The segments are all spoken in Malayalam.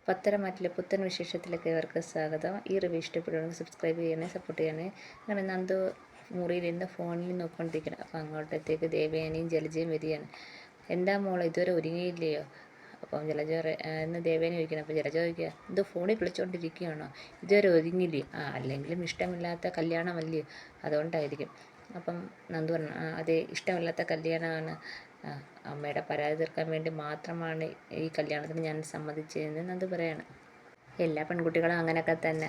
പത്തരമാറ്റിലെ പുത്തൻ വിശേഷത്തിലേക്ക് ഏവർക്ക് സ്വാഗതം. ഈ റിവ്യൂ ഇഷ്ടപ്പെടുകയാണെങ്കിൽ സബ്സ്ക്രൈബ് ചെയ്യണേ, സപ്പോർട്ട് ചെയ്യണേ. അങ്ങനെ നന്ദു മുറിയിലിരുന്ന് ഫോണിൽ നോക്കിക്കൊണ്ടിരിക്കണം. അപ്പോൾ അങ്ങോട്ടത്തേക്ക് ദേവയാനിയും ജലജയും വരികയാണ്. എന്താ മോളെ ഇതുവരെ ഒരുങ്ങിയില്ലയോ? അപ്പം ജലജ എന്ന് ദേവേനെ ചോദിക്കണം. അപ്പോൾ ജലജ ചോദിക്കുക, ഇത് ഫോണിൽ വിളിച്ചുകൊണ്ടിരിക്കുകയാണോ? ഇതുവരെ ഒരുങ്ങിയില്ലേ? അല്ലെങ്കിലും ഇഷ്ടമില്ലാത്ത കല്യാണമല്ലേ, അതുകൊണ്ടായിരിക്കും. അപ്പം നന്ദു പറഞ്ഞു, അതെ, ഇഷ്ടമില്ലാത്ത കല്യാണമാണ്. അമ്മയുടെ പരാതി തീർക്കാൻ വേണ്ടി മാത്രമാണ് ഈ കല്യാണത്തിന് ഞാൻ സമ്മതിച്ചതെന്ന് നന്ദു പറയാണ്. എല്ലാ പെൺകുട്ടികളും അങ്ങനെയൊക്കെ തന്നെ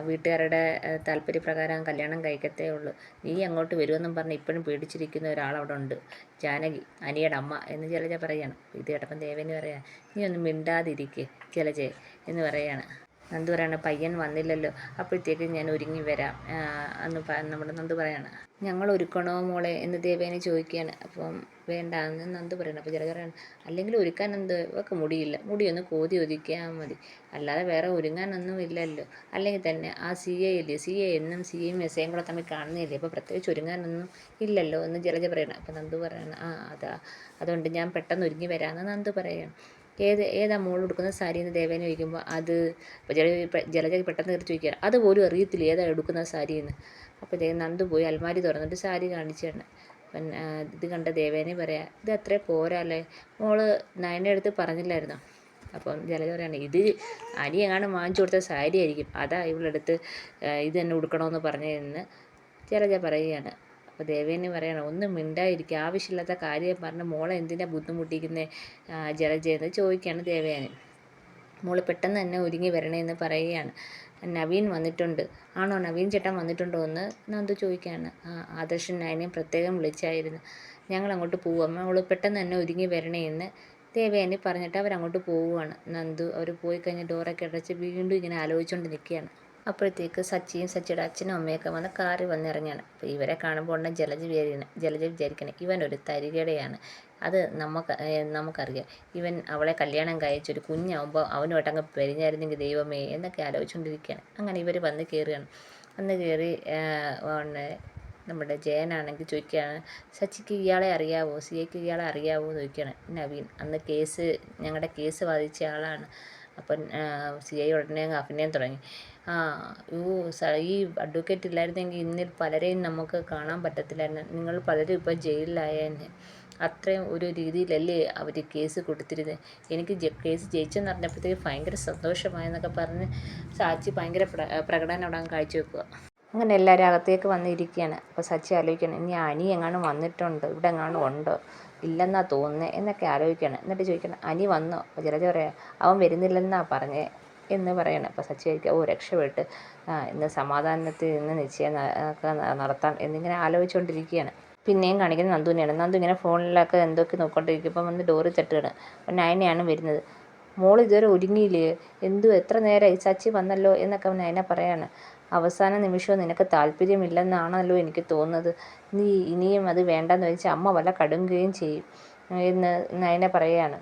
വീട്ടുകാരുടെ താല്പര്യപ്രകാരം കല്യാണം കഴിക്കത്തേ ഉള്ളൂ. നീ അങ്ങോട്ട് വരുമെന്നും പറഞ്ഞ് ഇപ്പോഴും പേടിച്ചിരിക്കുന്ന ഒരാളവിടെ ഉണ്ട്, ജാനകി, അനിയുടെ അമ്മ എന്ന് ജലജ പറയുകയാണ്. ഇത് കേട്ടപ്പം ദേവേനി പറയാം, നീ ഒന്നും മിണ്ടാതിരിക്കേ ജലജയെ എന്ന് പറയുകയാണ്. നന്ദു പറയാണ്, പയ്യൻ വന്നില്ലല്ലോ, അപ്പോഴത്തേക്ക് ഞാൻ ഒരുങ്ങി വരാം എന്ന് നമ്മുടെ നന്ദു പറയാണ്. ഞങ്ങൾ ഒരുക്കണോ മോളെ എന്ന് ദേവേനെ ചോദിക്കുകയാണ്. അപ്പം വേണ്ട എന്ന് നന്ദു പറയണം. അപ്പോൾ ജലജ പറയണം, അല്ലെങ്കിൽ ഒരുക്കാൻ എന്ത്, ഇവർക്ക് മുടിയില്ല, മുടിയൊന്ന് കോതി ഒതുക്കിയാൽ മതി, അല്ലാതെ വേറെ ഒരുങ്ങാനൊന്നും ഇല്ലല്ലോ. അല്ലെങ്കിൽ തന്നെ ആ സി എ ഇല്ലേ, സി എ എന്നും സി എയും എസ് എയും കൂടെ തമ്മിൽ കാണുന്നില്ലേ, അപ്പോൾ പ്രത്യേകിച്ച് ഒരുങ്ങാനൊന്നും ഇല്ലല്ലോ എന്ന് ജലജ പറയണം. അപ്പോൾ നന്ദു പറയണം, അതുകൊണ്ട് ഞാൻ പെട്ടെന്ന് ഒരുങ്ങി വരാമെന്ന് നന്ദു പറയണം. ഏതാ മോൾ എടുക്കുന്ന സാരി എന്ന് ദേവേനെ ചോദിക്കുമ്പോൾ അത് ജലജ പെട്ടെന്ന് കയറി ചോദിക്കുകയാണ്, അതുപോലും അറിയത്തില്ല ഏതാ എടുക്കുന്ന സാരി എന്ന്. അപ്പോൾ നന്ദു പോയി അൽമാരി തുറന്നിട്ട് സാരി കാണിച്ചാണ്. അപ്പം ഇത് കണ്ട ദേവേനെ പറയാം, ഇത് അത്രേ പോരാല്ലേ, മോള് നയനെ അടുത്ത് പറഞ്ഞില്ലായിരുന്നോ? അപ്പം ജലജ പറയാണ്, ഇത് അനി എങ്ങാനും വാങ്ങിച്ചു കൊടുത്ത സാരി ആയിരിക്കും, അതാ ഇവളെടുത്ത് ഇത് തന്നെ ഉടുക്കണമെന്ന് പറഞ്ഞതെന്ന് ജലജ പറയുകയാണ്. അപ്പോൾ ദേവേനെ പറയണം, ഒന്നും മിണ്ടായിരിക്കും, ആവശ്യമില്ലാത്ത കാര്യം പറഞ്ഞ് മോളെ എന്തിനാ ബുദ്ധിമുട്ടിക്കുന്നത് ജലജയെന്ന് ചോദിക്കുകയാണ് ദേവയാനി. മോള് പെട്ടെന്ന് തന്നെ ഒരുങ്ങി വരണേന്ന് പറയുകയാണ്. നവീൻ വന്നിട്ടുണ്ട്, ആണോ നവീൻ ചേട്ടൻ വന്നിട്ടുണ്ടോ എന്ന് നന്ദു ചോദിക്കുകയാണ്. ആദർശൻ നയനെയും പ്രത്യേകം വിളിച്ചായിരുന്നു, ഞങ്ങൾ അങ്ങോട്ട് പോവാം, മോള് പെട്ടെന്ന് തന്നെ ഒരുങ്ങി വരണേന്ന് ദേവയാനി പറഞ്ഞിട്ട് അവരങ്ങോട്ട് പോവുകയാണ്. നന്ദു അവർ പോയി കഴിഞ്ഞ് ഡോറൊക്കെ അടച്ച് വീണ്ടും ഇങ്ങനെ ആലോചിച്ചുകൊണ്ട് നിൽക്കുകയാണ്. അപ്പോഴത്തേക്ക് സച്ചിയും സച്ചിയുടെ അച്ഛനും അമ്മയൊക്കെ വന്ന് കാറിൽ വന്നിറങ്ങിയാണ്. അപ്പോൾ ഇവരെ കാണുമ്പോൾ ഉടനെ ജലജ വിചാരിക്കണം, ഇവനൊരു തരികടയാണ്, അത് നമുക്കറിയാം, ഇവൻ അവളെ കല്യാണം കഴിച്ചൊരു കുഞ്ഞാവുമ്പോൾ അവനുമായിട്ടങ്ങ് പെരിഞ്ഞായിരുന്നെങ്കിൽ ദൈവമേ എന്നൊക്കെ ആലോചിച്ചുകൊണ്ടിരിക്കുകയാണ്. അങ്ങനെ ഇവർ വന്ന് കയറുകയാണ്. വന്ന് കയറി നമ്മുടെ ജയനാണെങ്കിൽ ചോദിക്കുകയാണ്, സച്ചിക്ക് ഇയാളെ അറിയാവോ, സി എക്ക് ഇയാളെ അറിയാവോ എന്ന് ചോദിക്കുകയാണ്. നവീൻ അന്ന് ഞങ്ങളുടെ കേസ് വാദിച്ച ആളാണ്. അപ്പം സി ഐ ഉടനെ അഭിനയം തുടങ്ങി, ഈ അഡ്വക്കേറ്റ് ഇല്ലായിരുന്നെങ്കിൽ ഇന്നിൽ പലരെയും നമുക്ക് കാണാൻ പറ്റത്തില്ലായിരുന്നു, നിങ്ങൾ പലരും ഇപ്പോൾ ജയിലിലായെന്നെ, അത്രയും ഒരു രീതിയിലല്ലേ അവർ കേസ് കൊടുത്തിരുന്നത്, എനിക്ക് കേസ് ജയിച്ചെന്ന് പറഞ്ഞപ്പോഴത്തേക്ക് ഭയങ്കര സന്തോഷമായെന്നൊക്കെ പറഞ്ഞ് സാച്ചി ഭയങ്കര പ്രകടനം അവിടെ കാഴ്ചവെക്കുക. അങ്ങനെ എല്ലാവരും അകത്തേക്ക് വന്നിരിക്കുകയാണ്. അപ്പോൾ സച്ചി ആലോചിക്കണം, ഇനി അനി എങ്ങാനും വന്നിട്ടുണ്ടോ, ഇവിടെ എങ്ങാനും ഉണ്ടോ, ഇല്ലെന്നാ തോന്നുന്നത് എന്നൊക്കെ ആലോചിക്കണം. എന്നിട്ട് ചോദിക്കണം, അനി വന്നോ? അപ്പോൾ ജലജ പറയാം, അവൻ വരുന്നില്ലെന്നാ പറഞ്ഞേ എന്ന് പറയണം. അപ്പോൾ സച്ചി ആയിരിക്കും, രക്ഷപ്പെട്ട് ഇന്ന് സമാധാനത്തിൽ ഇന്ന് നിശ്ചയം ഒക്കെ നടത്താം എന്നിങ്ങനെ ആലോചിച്ചുകൊണ്ടിരിക്കുകയാണ്. പിന്നെയും കാണിക്കുന്നത് നന്ദുവിനെയാണ്. നന്ദു ഇങ്ങനെ ഫോണിലൊക്കെ എന്തൊക്കെ നോക്കിക്കൊണ്ടിരിക്കുമ്പോൾ വന്ന് ഡോറിൽ തട്ടുകയാണ്. അപ്പം നയനയാണ് വരുന്നത്. മോൾ ഇതുവരെ ഒരുങ്ങിയില്ലേ, എത്ര നേരമായി, സച്ചി വന്നല്ലോ എന്നൊക്കെ നയന പറയാണ്. അവസാന നിമിഷവും നിനക്ക് താല്പര്യമില്ലെന്നാണല്ലോ എനിക്ക് തോന്നുന്നത്, നീ ഇനിയും അത് വേണ്ടെന്ന് വെച്ചാൽ അമ്മ വല്ല കടുങ്ങുകയും ചെയ്യും എന്ന് നയന പറയുകയാണ്.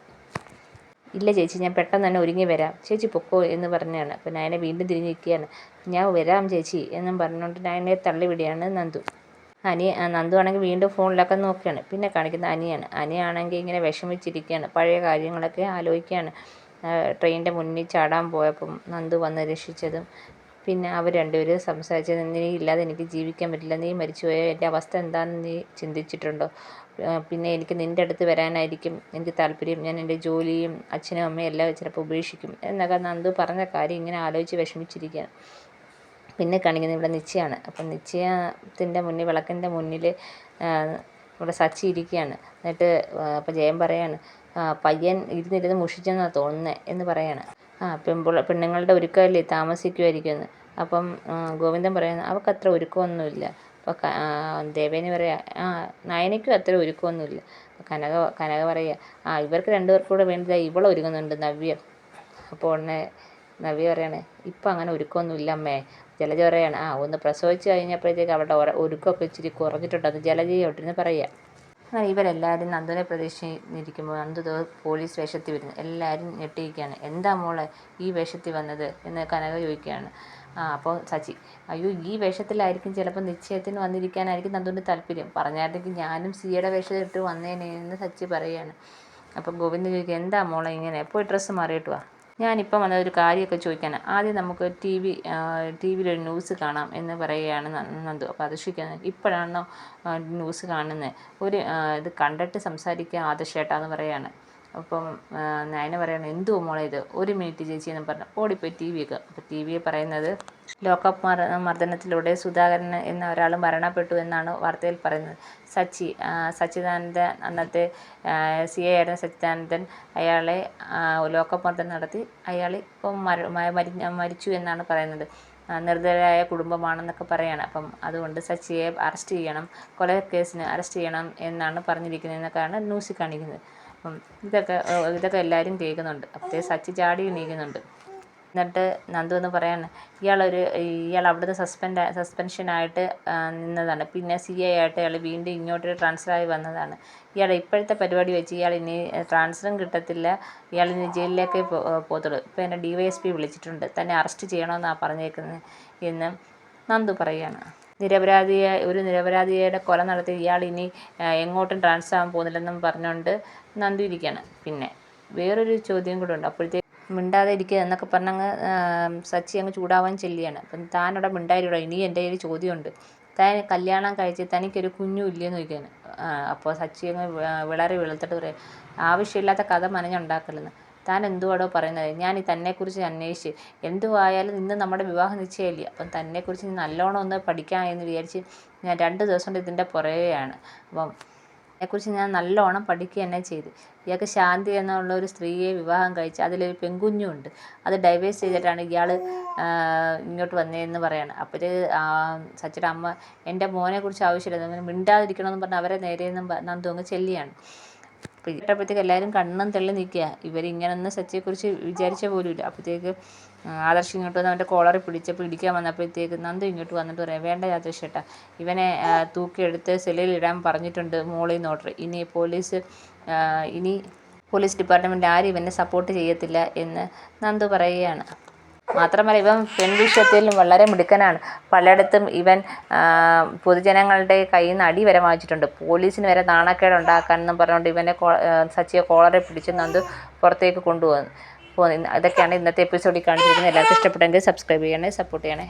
ഇല്ല ചേച്ചി, ഞാൻ പെട്ടെന്ന് തന്നെ ഒരുങ്ങി വരാം, ചേച്ചി പൊക്കോ എന്ന് പറഞ്ഞാണ്. അപ്പോൾ നയന വീണ്ടും തിരിഞ്ഞ് നിൽക്കുകയാണ്. ഞാൻ വരാം ചേച്ചി എന്നും പറഞ്ഞുകൊണ്ട് നയനയെ തള്ളിവിടുകയാണ് നന്ദു. നന്ദു ആണെങ്കിൽ വീണ്ടും ഫോണിലൊക്കെ നോക്കുകയാണ്. പിന്നെ കാണിക്കുന്ന അനിയാണെങ്കിൽ ഇങ്ങനെ വിഷമിച്ചിരിക്കുകയാണ്, പഴയ കാര്യങ്ങളൊക്കെ ആലോചിക്കുകയാണ്. ട്രെയിനിൻ്റെ മുന്നിൽ ചാടാൻ പോയപ്പം നന്ദു വന്ന് രക്ഷിച്ചതും, പിന്നെ അവർ രണ്ടുപേരും സംസാരിച്ചത്, നീ ഇല്ലാതെ എനിക്ക് ജീവിക്കാൻ പറ്റില്ല, നീ മരിച്ചുപോയാൽ എൻ്റെ അവസ്ഥ എന്താണെന്ന് നീ ചിന്തിച്ചിട്ടുണ്ടോ, പിന്നെ എനിക്ക് നിൻ്റെ അടുത്ത് വരാനായിരിക്കും എനിക്ക് താല്പര്യം, ഞാൻ എൻ്റെ ജോലിയും അച്ഛനും അമ്മയും എല്ലാം ചിലപ്പോൾ ഉപേക്ഷിക്കും എന്നൊക്കെ നന്ദു പറഞ്ഞ കാര്യം ഇങ്ങനെ ആലോചിച്ച് വിഷമിച്ചിരിക്കുകയാണ്. പിന്നെ കാണിക്കുന്നത് ഇവിടെ നിശ്ചയമാണ്. അപ്പം നിശ്ചയത്തിൻ്റെ മുന്നിൽ, വിളക്കിൻ്റെ മുന്നിൽ ഇവിടെ സച്ചി ഇരിക്കുകയാണ്. എന്നിട്ട് അപ്പോൾ ജയൻ പറയാണ്, പയ്യൻ ഇരുന്നിരുന്ന് മുഷിച്ചെന്നാണ് തോന്നുന്നത് എന്ന് പറയാണ്. പെണ്ണുങ്ങളുടെ ഒരുക്കമല്ലേ താമസിക്കുമായിരിക്കുമെന്ന്. അപ്പം ഗോവിന്ദൻ പറയുന്നത്, അവൾക്ക് അത്ര ഒരുക്കമൊന്നുമില്ല. അപ്പോൾ ദേവേനി പറയാ, നയനയ്ക്കും അത്ര ഒരുക്കമൊന്നുമില്ല. അപ്പോൾ കനക പറയുക, ഇവർക്ക് രണ്ടുപേർക്കും കൂടെ വേണ്ടത് ഇവളെ ഒരുങ്ങുന്നുണ്ട്, നവ്യ. അപ്പോൾ ഉടനെ നവ്യ പറയാണ്, ഇപ്പം അങ്ങനെ ഒരുക്കമൊന്നുമില്ല അമ്മേ. ജലജ പറയാണ്, ഒന്ന് പ്രസവിച്ച് കഴിഞ്ഞപ്പോഴത്തേക്ക് അവളുടെ ഒരുക്കമൊക്കെ ഇച്ചിരി കുറഞ്ഞിട്ടുണ്ടെന്ന് ജലജയോട്ടിരുന്ന് പറയുക. അങ്ങനെ ഇവരെല്ലാവരും നന്ദുവിനെ പ്രതീക്ഷിച്ചിരിക്കുമ്പോൾ നന്ദു പോലീസ് വേഷത്തിൽ വരുന്നു. എല്ലാവരും ഞെട്ടിയിരിക്കുകയാണ്. എന്താ മോളെ ഈ വേഷത്തിൽ വന്നത് എന്ന് കനക ചോദിക്കുകയാണ്. അപ്പോൾ സച്ചി, അയ്യോ ഈ വേഷത്തിലായിരിക്കും ചിലപ്പോൾ നിശ്ചയത്തിന് വന്നിരിക്കാനായിരിക്കും നന്ദുവിൻ്റെ താല്പര്യം, പറഞ്ഞായിരുന്നെങ്കിൽ ഞാനും സിയുടെ വേഷം ഇട്ട് വന്നേനെ എന്ന് സച്ചി പറയുകയാണ്. അപ്പം ഗോവിന്ദൻ ചോദിക്കുക, എന്താ മോളെ ഇങ്ങനെ, പോയി ഡ്രസ്സ് മാറിയിട്ട് വാ ഞാനിപ്പം വന്ന ഒരു കാര്യമൊക്കെ ചോദിക്കാനാണ്. ആദ്യം നമുക്ക് ടിവിയിലൊരു ന്യൂസ് കാണാം എന്ന് പറയുകയാണ് നന്ദു. അപ്പോൾ ആദർശിക്കാണ് ഇപ്പോഴാണോ ന്യൂസ് കാണുന്നത്? ഇത് കണ്ടിട്ട് സംസാരിക്കുക ആദർശേട്ടാന്ന് പറയാണ്. അപ്പം നയന പറയണം എന്തുവാ മോളെ ഇത്, 1 മിനിറ്റ് ചേച്ചി എന്ന് പറഞ്ഞു ഓടിപ്പോയി ടി വി ഒക്കെ. അപ്പോൾ ടി വിയെ പറയുന്നത് ലോക്കപ്പ് മർദ്ദനത്തിലൂടെ സുധാകരൻ എന്ന ഒരാൾ മരണപ്പെട്ടു എന്നാണ് വാർത്തയിൽ പറയുന്നത്. സച്ചിദാനന്ദൻ അന്നത്തെ CA ആയിരുന്ന സച്ചിദാനന്ദൻ അയാളെ ലോക്കപ്പ് മർദ്ദനം നടത്തി. അയാൾ ഇപ്പം മരിച്ചു എന്നാണ് പറയുന്നത്. നിർദ്ധരായ കുടുംബമാണെന്നൊക്കെ പറയാണ്. അപ്പം അതുകൊണ്ട് സച്ചിയെ അറസ്റ്റ് ചെയ്യണം, കൊലക്കേസിന് അറസ്റ്റ് ചെയ്യണം എന്നാണ് പറഞ്ഞിരിക്കുന്നത് എന്നൊക്കെയാണ് ന്യൂസിൽ കാണിക്കുന്നത്. അപ്പം ഇതൊക്കെ എല്ലാവരും കേൾക്കുന്നുണ്ട്. അപ്പോഴത്തെ സച്ചി ചാടി എണീക്കുന്നുണ്ട്. എന്നിട്ട് നന്ദു എന്ന് പറയാണ് ഇയാൾ അവിടുന്ന് സസ്പെൻഷനായിട്ട് നിന്നതാണ്. പിന്നെ CA ആയിട്ട് അയാൾ വീണ്ടും ഇങ്ങോട്ട് ട്രാൻസ്ഫറായി വന്നതാണ്. ഇയാളുടെ ഇപ്പോഴത്തെ പരിപാടി വെച്ച് ഇയാൾ ഇനി ട്രാൻസ്ഫറും കിട്ടത്തില്ല, ഇയാൾ ഇനി ജയിലിലേക്കേ പോകത്തുള്ളൂ. ഇപ്പോൾ എന്നെ DYSP വിളിച്ചിട്ടുണ്ട്, തന്നെ അറസ്റ്റ് ചെയ്യണമെന്നാണ് പറഞ്ഞേക്കുന്നത് എന്ന് നന്ദു പറയുകയാണ്. ഒരു നിരപരാധിയുടെ കൊല നടത്തി ഇയാൾ ഇനി എങ്ങോട്ടും ട്രാൻസ്ഫർ ആകാൻ പോകുന്നില്ലെന്നും പറഞ്ഞുകൊണ്ട് നന്ദു ഇരിക്കുകയാണ്. പിന്നെ വേറൊരു ചോദ്യം കൂടെ ഉണ്ട്. അപ്പോഴത്തേക്ക് മിണ്ടാതെ ഇരിക്കുക എന്നൊക്കെ പറഞ്ഞങ്ങ് സച്ചി അങ്ങ് ചൂടാവാൻ ചെല്ലുകയാണ്. അപ്പം താനവിടെ മിണ്ടായിരിക്കണം, ഇനി എൻ്റെ കയ്യിൽ ചോദ്യമുണ്ട്, താൻ കല്യാണം കഴിച്ച് തനിക്കൊരു കുഞ്ഞും ഇല്ലയെന്ന് ചോദിക്കുകയാണ്. അപ്പോൾ സച്ചി അങ്ങ് വിളറി വെളുത്തിട്ട് പറയും ആവശ്യമില്ലാത്ത കഥ മനഞ്ഞുണ്ടാക്കലെന്ന്. താൻ എന്തുവാടോ പറയുന്നത്? ഞാൻ തന്നെക്കുറിച്ച് അന്വേഷിച്ച് എന്തുവായാലും ഇന്ന് നമ്മുടെ വിവാഹം നിശ്ചയമില്ല. അപ്പം തന്നെക്കുറിച്ച് നല്ലോണം ഒന്ന് പഠിക്കാം എന്ന് വിചാരിച്ച് ഞാൻ 2 ദിവസം കൊണ്ട് ഇതിൻ്റെ പുറകെയാണ്. അപ്പം അതിനെക്കുറിച്ച് ഞാൻ നല്ലോണം പഠിക്കുക തന്നെ ചെയ്ത്. ഇയാൾക്ക് ശാന്തി എന്നുള്ള ഒരു സ്ത്രീയെ വിവാഹം കഴിച്ച് അതിലൊരു പെൺകുഞ്ഞുണ്ട്. അത് ഡൈവേഴ്സ് ചെയ്തിട്ടാണ് ഇയാൾ ഇങ്ങോട്ട് വന്നതെന്ന് പറയാണ്. അപ്പോൾ സച്ചിയുടെ അമ്മ എൻ്റെ മോനെക്കുറിച്ച് ആവശ്യമില്ല, അങ്ങനെ മിണ്ടാതിരിക്കണമെന്ന് പറഞ്ഞ് അവരെ നേരെയെന്നും നന്ദു അങ്ങ് ചെല്ലിയാണ്. അപ്പോൾ ഇട്ടപ്പോഴത്തേക്ക് എല്ലാവരും കണ്ണും തള്ളി നിൽക്കുക. ഇവരിങ്ങനൊന്നും സച്ചിയെക്കുറിച്ച് വിചാരിച്ച പോലുമില്ല. അപ്പോഴത്തേക്ക് ആദർശ് ഇങ്ങോട്ട് വന്ന് അവൻ്റെ കോളറിൽ പിടിക്കാൻ വന്നപ്പോഴത്തേക്ക് നന്ദു ഇങ്ങോട്ട് വന്നിട്ട് പറയാം വേണ്ട ആദർശ് ചേട്ടാ, ഇവനെ തൂക്കിയെടുത്ത് സെല്ലിൽ ഇടാൻ പറഞ്ഞിട്ടുണ്ട് മോളിൽ നിന്ന് ഓർഡർ. ഇനി പോലീസ് ഡിപ്പാർട്ട്മെൻറ്റ് ആരും ഇവനെ സപ്പോർട്ട് ചെയ്യത്തില്ല എന്ന് നന്ദു പറയുകയാണ്. മാത്രമല്ല ഇവൻ പെൺവിഷയത്തിലും വളരെ മിടുക്കനാണ്. പലയിടത്തും ഇവൻ പൊതുജനങ്ങളുടെ കയ്യിൽ നിന്ന് അടി വരെ വാങ്ങിച്ചിട്ടുണ്ട്. പോലീസിന് വരെ നാണക്കേട് ഉണ്ടാക്കാനെന്നും പറഞ്ഞുകൊണ്ട് ഇവനെ സച്ചിയെ കോളറെ പിടിച്ച് നന്ദു പുറത്തേക്ക് കൊണ്ടുപോകുന്നു. ഇതൊക്കെയാണ് ഇന്നത്തെ എപ്പിസോഡിൽ കാണിച്ചിരിക്കുന്നത്. എല്ലാവർക്കും ഇഷ്ടപ്പെട്ടെങ്കിൽ സബ്സ്ക്രൈബ് ചെയ്യണേ, സപ്പോർട്ട് ചെയ്യണേ.